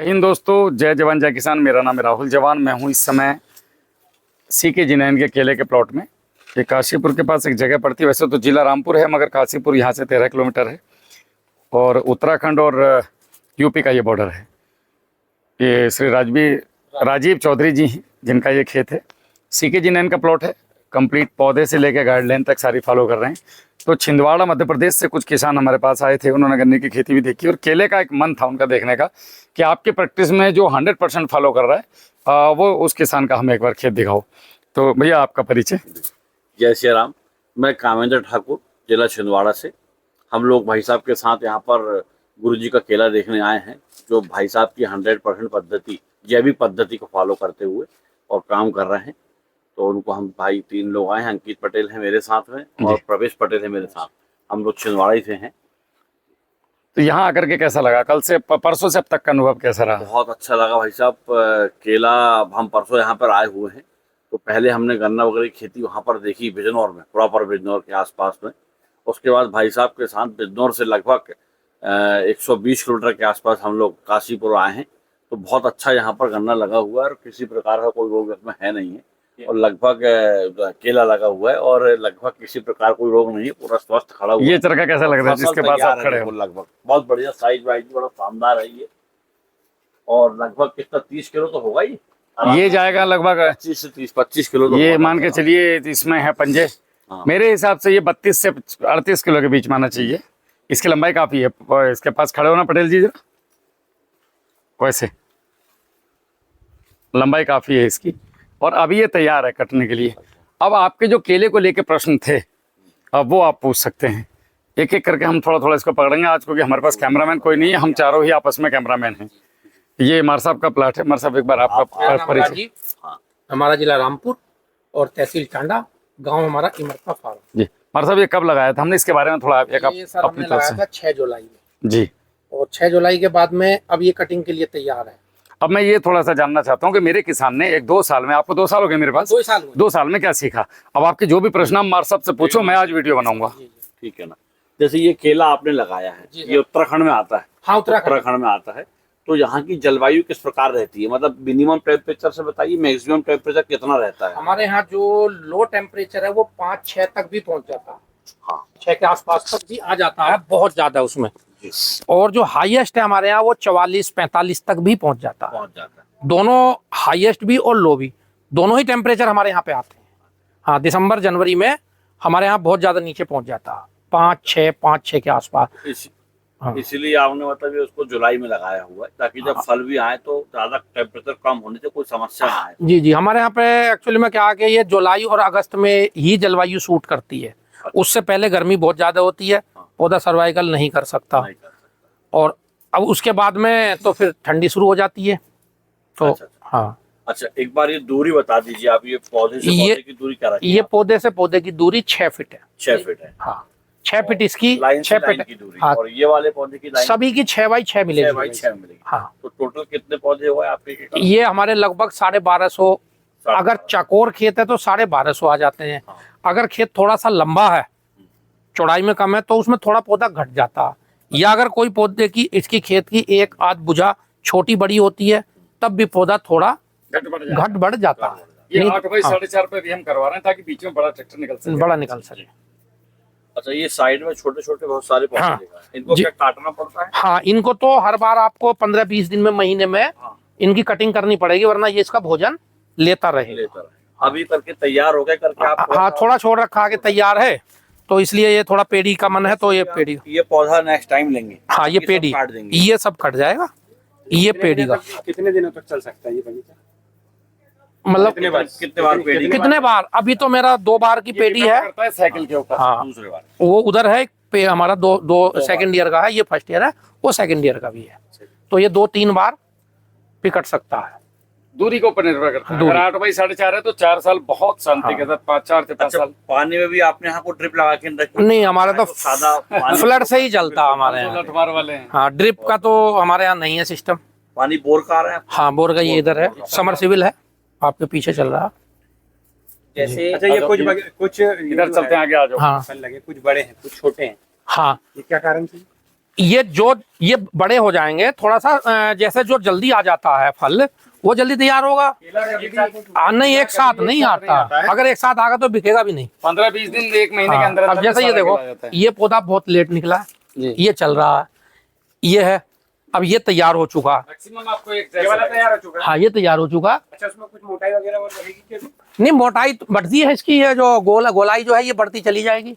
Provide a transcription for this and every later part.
हिंद दोस्तों, जय जवान जय किसान। मेरा नाम है राहुल जवान। मैं हूं इस समय सीके जिनैन के केले के प्लॉट में। ये काशीपुर के पास एक जगह पड़ती है। वैसे तो जिला रामपुर है, मगर काशीपुर यहाँ से 13 किलोमीटर है और उत्तराखंड और यूपी का ये बॉर्डर है। ये श्री राजीव चौधरी जी हैं जिनका ये खेत है। सीके जिनैन का प्लॉट है। कंप्लीट पौधे से लेकर गाइडलाइन तक सारी फॉलो कर रहे हैं। तो छिंदवाड़ा मध्य प्रदेश से कुछ किसान हमारे पास आए थे। उन्होंने गन्ने की खेती भी देखी और केले का एक मन था उनका देखने का कि आपके प्रैक्टिस में जो 100% फॉलो कर रहा है वो उस किसान का हमें एक बार खेत दिखाओ। तो भैया आपका परिचय। जय श्री राम। मैं कामेंद्र ठाकुर, जिला छिंदवाड़ा से। हम लोग भाई साहब के साथ यहाँ पर गुरुजी का केला देखने आए हैं, जो भाई साहब की 100% पद्धति, जैविक पद्धति को फॉलो करते हुए और काम कर रहे हैं। तो उनको हम भाई 3 लोग आए हैं। अंकित पटेल है मेरे साथ में और प्रवेश पटेल है मेरे साथ। हम लोग छिंदवाड़ा से हैं। तो यहाँ आकर के कैसा लगा? कल से परसों से अब तक का अनुभव कैसा रहा? बहुत अच्छा लगा भाई साहब। केला हम परसों यहाँ पर आए हुए हैं, तो पहले हमने गन्ना वगैरह की खेती वहाँ पर देखी बिजनौर में, प्रॉपर बिजनौर के आसपास में। उसके बाद भाई साहब के साथ बिजनौर से लगभग 120 किलोमीटर के आसपास हम लोग काशीपुर आए हैं। तो बहुत अच्छा यहाँ पर गन्ना लगा हुआ है और किसी प्रकार का कोई रोग इसमें है नहीं है। और लगभग केला लगा हुआ है और लगभग किसी प्रकार कोई रोग नहीं है, पूरा स्वस्थ खड़ा हुआ है। ये चरखा कैसा लग रहा है जिसके पास आप खड़े हो? लगभग बहुत बढ़िया साइज वाइज बड़ा शानदार है ये। और लगभग कितना 30 किलो तो होगा ये जाएगा लगभग 25 से 25 किलो तो ये मान के चलिए। इसमें है पंजे। हाँ। मेरे हिसाब से ये 32 से 38 किलो के बीच माना चाहिए। इसकी लंबाई काफी है। और इसके पास खड़े होना पटेल जी जरा। वैसे लंबाई काफी है इसकी और अभी ये तैयार है कटने के लिए। अब आपके जो केले को लेके प्रश्न थे अब वो आप पूछ सकते हैं। एक एक करके हम थोड़ा थोड़ा इसको पकड़ेंगे आज, क्योंकि हमारे पास कैमरामैन कोई नहीं है। हम चारों ही आपस में कैमरामैन हैं। ये मार साहब का प्लाट है। मार साहब एक बार आपका परिचय। हमारा जिला रामपुर और तहसील टांडा, गांव हमारा इमरता फार्म। जी मार साहब, ये कब लगाया था हमने इसके बारे में थोड़ा एक अपनी लगाया था 6 जुलाई में जी। और 6 जुलाई के बाद में अब ये कटिंग के लिए तैयार है। अब मैं ये थोड़ा सा जानना चाहता हूँ कि मेरे किसान ने 1-2 साल में, आपको 2 साल हो गए मेरे पास, 2 साल में क्या सीखा? अब आपके जो भी प्रश्न आप मार साहब से पूछो, मैं आज वीडियो बनाऊंगा। ठीक है ना। जैसे ये केला आपने लगाया है, ये उत्तराखंड में आता है। हाँ, उत्तराखंड में आता है। तो यहाँ की जलवायु किस प्रकार रहती है? मतलब मिनिमम टेम्परेचर से बताइए, मैक्सिमम टेम्परेचर कितना रहता है? हमारे यहाँ जो लो टेम्परेचर है वो 5-6 तक भी पहुँच जाता है। हाँ, 6 के आसपास तक भी आ जाता है, बहुत ज्यादा उसमें। और जो हाईएस्ट है हमारे यहाँ वो 44-45 तक भी पहुँच जाता है। दोनों हाईएस्ट भी और लो भी, दोनों ही टेम्परेचर हमारे यहाँ पे आते हैं। हाँ, दिसंबर जनवरी में हमारे यहाँ बहुत ज्यादा नीचे पहुँच जाता है, 5-6 के आसपास। हाँ। इसीलिए आपने मतलब ये उसको जुलाई में लगाया हुआ है, ताकि जब फल भी आए तो ज्यादा टेम्परेचर कम होने से कोई समस्या ना आए। जी जी, हमारे यहाँ पे एक्चुअली में क्या है कि ये जुलाई और अगस्त में ही जलवायु सूट करती है। उससे पहले गर्मी बहुत ज्यादा होती है, पौधा सर्वाइवल नहीं कर सकता। और अब उसके बाद में तो फिर ठंडी शुरू हो जाती है। तो हाँ, अच्छा एक बार ये दूरी बता दीजिए आप। ये पौधे से पौधे की दूरी क्या रखी है? ये पौधे से पौधे की दूरी 6 फीट है। 6 फीट है। हाँ, 6 फीट इसकी, 6 फीट की दूरी। हाँ। और ये वाले पौधे की लाइन सभी की 6x6 मिलेगी। 6x6 मिलेगी। हाँ। तो टोटल कितने पौधे हुए आपके? ये हमारे लगभग 1250। अगर चकोर खेत है तो 1250 आ जाते हैं। हाँ। अगर खेत थोड़ा सा लंबा है, चौड़ाई में कम है, तो उसमें थोड़ा पौधा घट जाता है। या अगर कोई पौधे की इसकी खेत की 1-8 भुजा छोटी बड़ी होती है तब भी पौधा थोड़ा घट बढ़ जाता है। ये 8 बाई 4.5 पे भी हम करवा रहे हैं ताकि बीच में बड़ा ट्रैक्टर निकल सके, बड़ा निकल सके। अच्छा, ये साइड में छोटे छोटे बहुत सारे पौधे हैं। इनको क्या काटना पड़ता है? हाँ, इनको तो हर बार आपको 15-20 दिन में, महीने में इनकी कटिंग करनी पड़ेगी, वरना ये इसका भोजन लेता रहे। अभी करके तैयार हो गए करके आप? हाँ, थोड़ा छोड़ रखा आगे तैयार है, तो इसलिए ये थोड़ा पेड़ी का मन है, तो ये पेड़ी, ये पौधा नेक्स्ट टाइम लेंगे। हाँ, ये पेड़ी ये सब कट जाएगा। ये पेड़ी का कितने दिनों तक चल सकता है ये बगीचा? मतलब कितने बार? अभी तो मेरा 2 बार की पेड़ी है साइकिल के ऊपर। हाँ, दूसरे बार वो उधर है हमारा 2 सेकंड ईयर का है, ये फर्स्ट ईयर है, वो सेकंड ईयर का भी है। तो ये 2-3 बार भी कट सकता है। दूरी के ऊपर निर्भर करता है। अगर 8 बाई 4.5 है तो 4 साल बहुत शांति के साथ, 4 से 5 साल। पानी में भी आपने यहाँ को ड्रिप लगा के नहीं, हमारा तो सादा फ्लड से ही चलता हमारे यहाँ वाले हैं। हाँ, ड्रिप का तो हमारे यहाँ नहीं है सिस्टम। पानी बोर का आ रहा है? हाँ, बोर का ये इधर है, समरसिबल है आपके पीछे चल रहा है। जैसे अच्छा, ये कुछ इधर चलते हैं, आगे आ जाओ। हाँ, फल लगे, कुछ बड़े हैं कुछ छोटे हैं। हाँ, ये क्या कारण से? ये बड़े हो जाएंगे थोड़ा सा, जैसे जो जल्दी आ जाता है फल वो जल्दी तैयार होगा। नहीं, एक साथ नहीं आता, अगर एक साथ आगा तो बिकेगा भी नहीं। 15-20 दिन 1 महीने के अंदर अब जैसे ये देखो, ये पौधा बहुत लेट निकला, ये चल रहा है, ये है, अब ये तैयार हो चुका। मैक्सिमम आपको एक ये वाला तैयार हो चुका है। हाँ, ये तैयार हो चुका। अच्छा, उसमें कुछ मोटाई वगैरह और रहेगी क्या? नहीं, मोटाई तो बढ़ती है इसकी, ये जो गोलाई जो है ये बढ़ती चली जाएगी,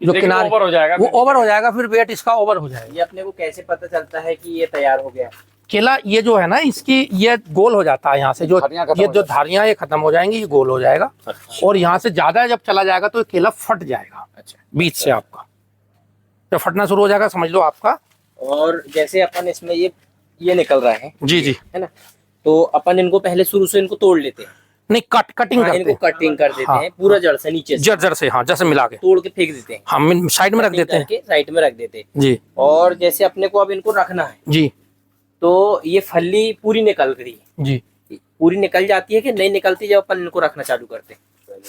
जो किनारे ओवर हो जाएगा, वो ओवर हो जाएगा, फिर वेट इसका ओवर हो जाएगा। ये अपने को कैसे पता चलता है कि ये तैयार हो गया? केला ये जो है ना, इसकी ये गोल हो जाता है, यहाँ से जो ये जो धारियां ये खत्म हो जाएंगी, ये गोल हो जाएगा। और यहाँ से ज्यादा जब चला जाएगा तो ये केला फट जाएगा। अच्छा, बीच से आपका जब फटना शुरू हो जाएगा समझ लो आपका। और जैसे अपन इसमें ये निकल रहा है, जी जी, है ना, तो अपन इनको पहले शुरू से इनको तोड़ लेते हैं। नहीं, कटिंग हाँ, करते इनको हैं, कटिंग कर देते हाँ। हैं पूरा जड़ से नीचे से जड़ से, हाँ, जैसे मिला के तोड़ के फेंक देते हैं, हम साइड में रख देते हैं। साइड में रख देते हैं जी और जैसे अपने को अब इनको रखना है, जी तो ये फली पूरी निकल रही है, जी। पूरी निकल जाती है कि नहीं निकलती जब अपन इनको रखना चालू करते हैं?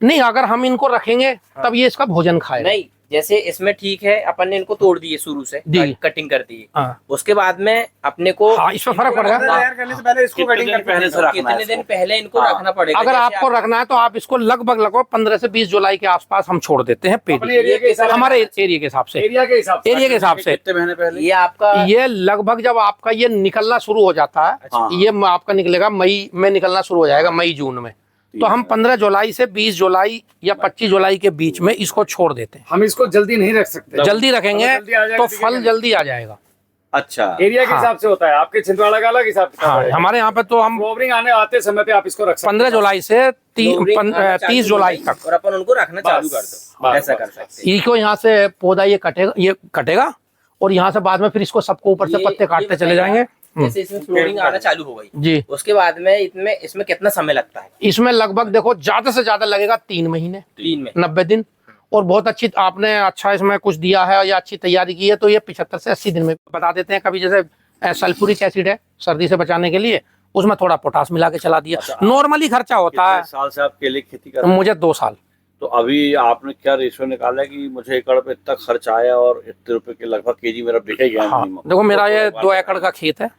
नहीं, अगर हम इनको रखेंगे तब ये इसका भोजन खाएगा। नहीं, जैसे इसमें ठीक है, अपन ने इनको तोड़ दिए शुरू से, जी। कटिंग कर दी, हाँ उसके बाद में अपने को हाँ, इसमें फर्क पड़ेगा। तैयार करने से पहले इसको कितने कटिंग दिन पहले से रखना है कितने दिन इसको? पहले इनको हाँ। रखना पड़ेगा? अगर जैसे आपको रखना है तो आप इसको लगभग 15 से 20 जुलाई के आसपास हम छोड़ देते हैं पेड़, अपने एरिया के हिसाब से, हमारे एरिया के हिसाब से, एरिया के हिसाब से, एरिया के हिसाब से। कितने महीने पहले? ये आपका ये लगभग जब आपका ये निकलना शुरू हो जाता है, हाँ। ये आपका निकलेगा मई में, निकलना शुरू हो जाएगा मई जून में, तो हम 15 जुलाई से 20 जुलाई या 25 जुलाई के बीच में इसको छोड़ देते हैं। हम इसको जल्दी नहीं रख सकते। जल्दी रखेंगे जल्दी आ जाएगा, तो ठीक फल है। जल्दी आ जाएगा। अच्छा, एरिया के हाँ। हिसाब से होता है, आपके छिंदवाड़ा का अलग हिसाब किताब हाँ, है। हमारे यहाँ पे तो हम फ्लावरिंग आने आते समय पे आप इसको रख सकते 15 जुलाई से फ्लोरिंग आना चालू 30 हो जुलाई जाएगी तक और अपन उनको रखना चालू कर दो, बस, ऐसा बस, कर बस। सकते हैं। इसको यहाँ से पौधा ये कटेगा और यहाँ से बाद में फिर इसको सबको ऊपर से ये- पत्ते काटते ये चले जाएंगे। जैसे इसमें फ्लोरिंग आना चालू हो गई, जी, उसके बाद में इसमें कितना समय लगता है? इसमें लगभग देखो ज्यादा से ज्यादा लगेगा 3 महीने, 3 में 90 दिन। और बहुत अच्छी आपने अच्छा इसमें कुछ दिया है या अच्छी तैयारी की है तो ये 75 से 80 दिन में बता देते हैं। कभी जैसे सल्फ्यूरिक एसिड है सर्दी से बचाने के लिए, उसमें थोड़ा पोटास मिला के चला दिया। नॉर्मली खर्चा होता है साल से आप केले की खेती कर रहे हैं? मुझे 2 साल। तो अभी आपने क्या रेशियो निकाला है कि मुझे एकड़ पे इतना खर्च आया और इतने रुपए के लगभग केजी मेरा बिके गया? हाँ, minimum? देखो मेरा ये तो 2 एकड़ का खेत है।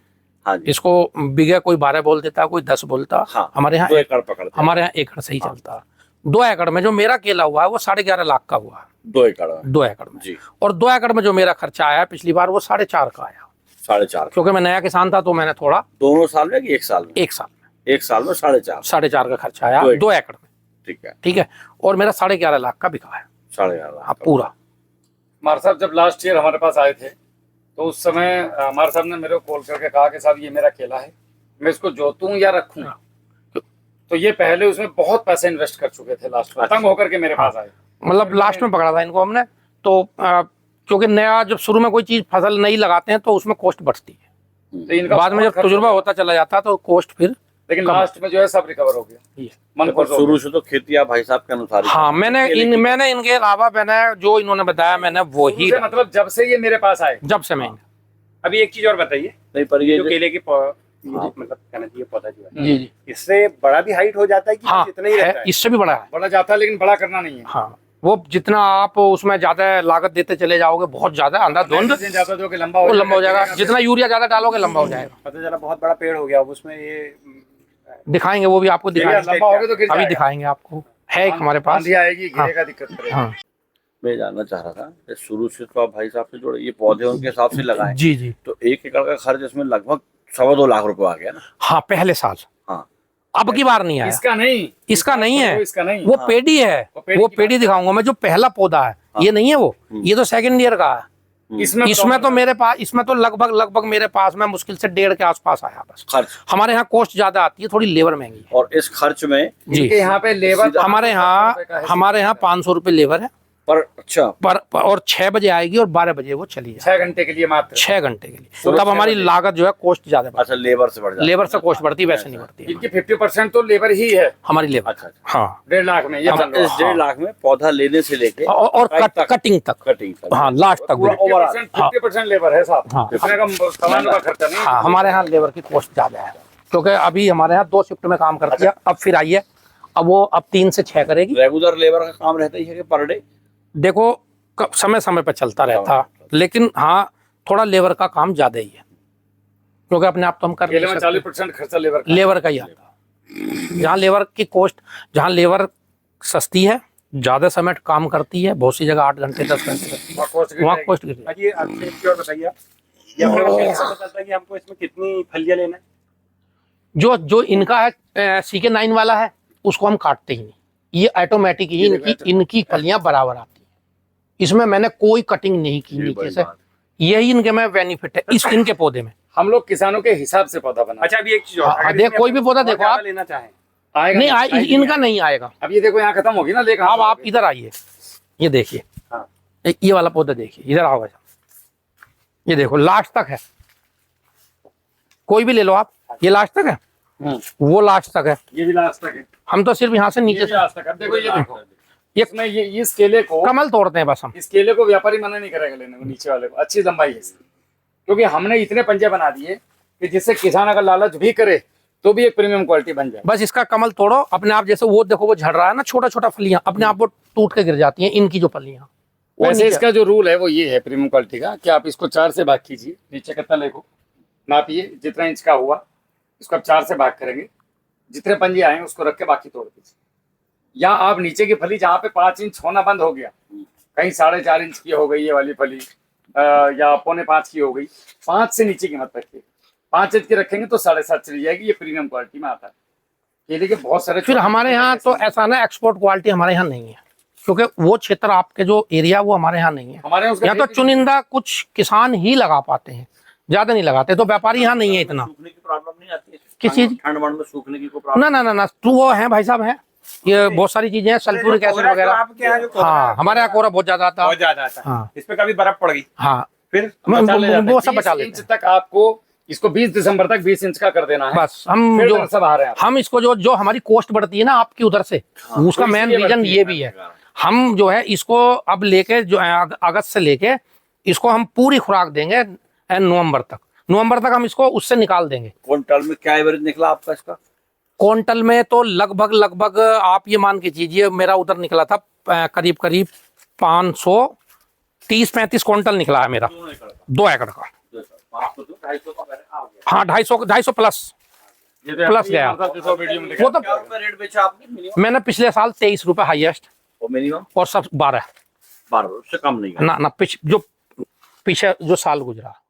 हाँ जी, इसको बीघे कोई 12 बोल देता है, कोई 10 बोलता। हाँ, हमारे यहाँ 2 एकड़ पकड़ते हैं। हमारे यहाँ एकड़ से ही चलता है। 2 एकड़ में जो मेरा केला हुआ है वो 11.5 लाख का हुआ है, 2 एकड़ में 2 एकड़ में। जी, और 2 एकड़ में जो मेरा खर्चा आया पिछली बार वो 4.5 का आया, 4.5। क्योंकि मैं नया किसान था तो मैंने थोड़ा दोनों साल में कि एक साल में? 1 साल में एक साल में 4.5। 4.5 का खर्चा आया 2 2 एकड़ में। ठीक है, ठीक है, और मेरा 11.5 लाख का बिका है। 11.5 हाँ, पूरा। हमारे साहब जब लास्ट ईयर हमारे पास आए थे तो उस समय हमारे साहब ने मेरे को कॉल करके कहा कि साहब ये मेरा केला है, मैं इसको जोतूं या रखूं। तो ये पहले उसमें बहुत पैसे इन्वेस्ट कर चुके थे, लास्ट में तंग होकर के मेरे पास आए। मतलब लास्ट में पकड़ा था इनको हमने तो क्योंकि नया जब शुरू में कोई चीज फसल नहीं लगाते हैं तो उसमें कॉस्ट बढ़ती है, तो इनका बाद में बहुत जब खर्च तजुर्बा हुआ। होता चला जाता है तो कॉस्ट फिर लेकिन कम। लास्ट में जो है सब रिकवर हो गया, ये। मन देखो, खुश हो शुरू से तो खेती आप भाई साहब के अनुसार ही हाँ, करते हैं। मैंने केले की- मैंने इनके अलावा मैंने जो इन्होंने बताया मैंने वो गया। ही शुरू से मतलब जब से ये मेरे पास आए, जब से मैं अभी एक चीज और बताइए, नहीं, पर ये जो केले की हाँ। मतलब कहना चाहिए पौधा जो है, जी जी इससे बड़ा भी हाइट हो जाता है कि हाँ बस इतना ही रहता है, है? इससे भी बड़ा है। बड़ा जाता है लेकिन बड़ा करना नहीं है। हाँ, वो जितना आप उसमें ज्यादा लागत देते चले जाओगे बहुत ज्यादा अंधाधुंध जितने ज्यादा जो कि लंबा वो हो लंबा हो जाएगा, जितना यूरिया ज्यादा डालोगे लंबा हो जाएगा। पता चला बहुत बड़ा पेड़ हो गया, अब उसमें ये दिखाएंगे वो भी आपको दिखाएंगे, लंबा हो गया तो गिर अभी जाएगा। दिखाएंगे आपको, है एक हमारे पास। आंधी आएगी, गिरेगा, दिक्कत करेगा। हाँ मैं जानना चाह रहा था कि शुरू से तो आप भाई साहब से जोड़े, ये पौधे उनके हिसाब से लगाए, जी जी। तो 1 एकड़ का खर्च इसमें लगभग 2.25 लाख रुपए आ गया ना? हाँ, पहले साल, हाँ, अब की बार नहीं आया। इसका नहीं, इसका नहीं है, इसका नहीं, वो हाँ। पेड़ी है, वो पेड़ी वो की पेड़ी दिखाऊंगा मैं, जो पहला पौधा है ये नहीं है वो, ये तो 2nd ईयर का है। इसमें तो मेरे पास, इसमें तो लगभग मेरे पास में मुश्किल से 1.5 के आसपास आया बस। खर्च, हमारे यहाँ कॉस्ट ज्यादा आती है, थोड़ी लेबर महंगी है और इस खर्च में जी। इनके यहाँ पे लेबर हमारे यहाँ 500 रुपये लेबर है पर अच्छा और 6 बजे आएगी और 12 बजे वो चली जाए 6 घंटे के लिए मात्र। 6 घंटे के लिए, तब हमारी लागत जो है कॉस्ट ज्यादा बढ़ती अच्छा, लेबर से बढ़ है। जाता लेबर से कॉस्ट बढ़ती है, वैसे नहीं बढ़ती है इनकी 50% तो लेबर ही है हमारी लेबर। अच्छा, हाँ, 1.5 लाख में, ये अच्छा, मान लो। इस 1.5 लाख में पौधा लेने से लेके और कटिंग तक, कटिंग तक, हाँ, लास्ट तक भी। 50% लेबर है साहब, हाँ। इसमें का सामान का खर्चा नहीं। हाँ, हमारे यहाँ लेबर की कॉस्ट ज्यादा है क्योंकि अभी हमारे यहाँ 2 शिफ्ट में काम करती है, अब फिर आई है, अब वो 3 से 6 करेगी। रेगुलर लेबर का काम रहता ही है कि पर डे? देखो समय समय पर चलता रहता, लेकिन हाँ थोड़ा लेबर का काम ज्यादा ही है, क्योंकि अपने आप तो हम कर केले नहीं में सकते। 40% खर्चा लेबर का। लेबर का ही आता है। जहाँ लेबर की कॉस्ट, जहाँ लेबर सस्ती है, ज्यादा समय काम करती है, बहुत सी जगह 8 घंटे 10 घंटे करती है, वहाँ cost गिर वहाँ जाएगी। कॉस्ट गिर ये आपसे एक चीज और बताइए आप, ये अपने को कैसे पता चलता है कि हमको इसमें कितनी फलियां लेना है? जो जो इनका है CK9 वाला है, उसको हम काटते ही नहीं, ये ऑटोमेटिक ही इनकी फलियां बराबर आती है। इसमें मैंने कोई कटिंग नहीं की नीचे से, यही इनके में बेनिफिट है इस इनके पौधे में। हम लोग किसानों के हिसाब से पौधा बना। अच्छा, अभी एक चीज और, हाँ, अगर देख, इसमें कोई भी अपन पौधा और देखो ज्यादा आप, लेना चाहें, आएगा नहीं नहीं, इनका नहीं आएगा। अब ये देखो यहाँ खत्म होगी ना, लेकर अब आप इधर आइए, ये देखिए, हाँ। ये वाला पौधा देखिए, इधर आओ भाई, ये देखो लास्ट तक है, कोई भी ले लो आप, ये लास्ट तक है, वो लास्ट तक है, ये भी लास्ट तक है, हम तो सिर्फ यहाँ से ये नीचे भी से लास्ट तक। अब देखो ये देखो, इसमें ये इस केले को, कमल तोड़ते हैं बस हम। इस केले को व्यापारी मना नहीं करेगा लेने को, नीचे वाले को अच्छी लंबाई है इसकी, क्योंकि हमने इतने पंजे बना दिए कि जिससे किसान अगर लालच भी करे तो भी एक प्रीमियम क्वालिटी बन जाए। बस इसका कमल तोड़ो अपने आप, जैसे वो देखो वो झड़ रहा है ना, छोटा छोटा फलियां अपने आप वो टूट के गिर जाती हैं, इनकी जो फलियां वो वैसे नीचे- इसका जो रूल है वो ये है प्रीमियम क्वालिटी का, कि आप इसको 4 से भाग कीजिए, नीचे कितना लेको नापिए, जितना इंच का हुआ इसको आप 4 से भाग करेंगे, जितने पंजे आए उसको रख के बाकी तोड़ दीजिए। या आप नीचे की फली जहाँ पे 5 इंच होना बंद हो गया, कहीं 4.5 इंच की हो गई ये वाली फली, या 4.25 की हो गई, 5 से नीचे की मत रखिए, 5 इंच की रखेंगे तो 7.5 चली जाएगी, ये प्रीमियम क्वालिटी में आता है। ये देखिए बहुत सारे, फिर हमारे यहाँ तो ऐसा ना, एक्सपोर्ट क्वालिटी हमारे यहाँ नहीं है, क्योंकि वो क्षेत्र आपके जो एरिया वो हमारे यहाँ नहीं है। हमारे उसका यहाँ तो चुनिंदा कुछ किसान ही लगा पाते हैं, ज्यादा नहीं लगाते, तो व्यापारी यहाँ नहीं है इतना। सूखने की प्रॉब्लम नहीं आती है? किस चीज? ठंड वंड में सूखने की कोई प्रॉब्लम? ना ना ना ना, तो वो है भाई साहब, है ये बहुत सारी चीजें हैं, सल्फ्यूरिक एसिड कोहरा जो वगैरह। आपके यहाँ जो कोहरा हाँ, है, हमारे यहाँ कोहरा बहुत ज्यादा आता है। बहुत ज्यादा आता है। हाँ इस पे कभी बर्फ पड़ गई हाँ, फिर बचा ले जाते हैं। वो सब 20 बचा लेते इंच हैं। तक आपको इसको 20 दिसंबर तक 20 इंच का कर देना है, बस हम फिर जो सब आ रहे हैं। हम इसको जो जो हमारी कॉस्ट बढ़ती है ना आपकी उधर से, उसका तो मेन इसलिए रीजन बढ़ती ये भी है। हम जो है इसको अब लेके जो है अगस्त से लेके इसको हम पूरी खुराक देंगे नवंबर तक हम इसको उससे निकाल देंगे। क्विंटल में क्या एवरेज निकला आपका इसका? क्विंटल में तो लगभग आप ये मान के चीजिए, मेरा उधर निकला था करीब 530-35 क्विंटल निकला है मेरा, 2 एकड़ का। 250 का आ गया। हाँ, 250 प्लस प्लस गया। वो तो क्या रुपए रेट बेचा आपने मिनिमम मैंने पिछले साल 23 रुपए हाईएस्ट, और मिनिमम और सब 12 12 उससे कम नहीं है। ना, जो पीछे जो साल गुजरा